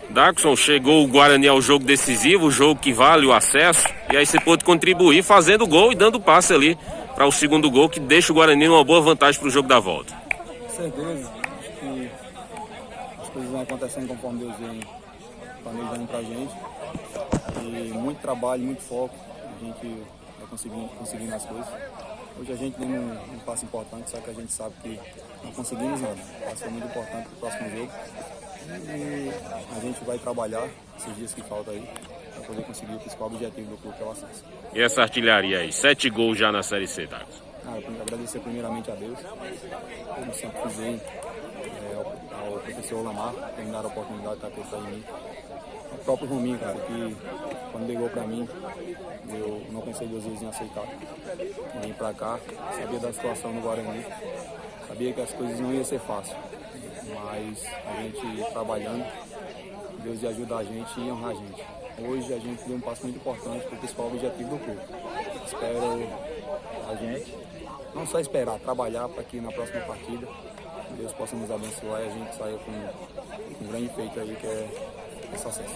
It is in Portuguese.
Daxon, chegou o Guarani ao jogo decisivo, o jogo que vale o acesso, e aí você pôde contribuir fazendo gol e dando passe ali para o segundo gol, que deixa o Guarani numa boa vantagem para o jogo da volta. Com certeza, acho que as coisas vão acontecendo conforme Deus vem planejando pra gente. E muito trabalho, muito foco, a gente vai conseguindo as coisas. Hoje a gente deu um passo importante, só que a gente sabe que não conseguimos nada. O passo é muito importante para o próximo jogo. E a gente vai trabalhar esses dias que faltam aí para poder conseguir o principal objetivo do clube, que é o acesso. E essa artilharia aí? 7 gols já na Série C, Daxon. Eu tenho que agradecer primeiramente a Deus, como sempre fiz ao professor Lamar, que me deram a oportunidade de estar acreditando em mim. O próprio Rominho, cara, que quando ligou pra mim, eu não pensei 2 vezes em aceitar. Vim pra cá, sabia da situação no Guarani, sabia que as coisas não iam ser fáceis, mas a gente trabalhando, Deus ia ajudar a gente e honrar a gente. Hoje a gente deu um passo muito importante para o principal objetivo do clube. Espero a gente, não só esperar, trabalhar para que na próxima partida Deus possa nos abençoar e a gente saia com um grande feito aí, que é esse acesso.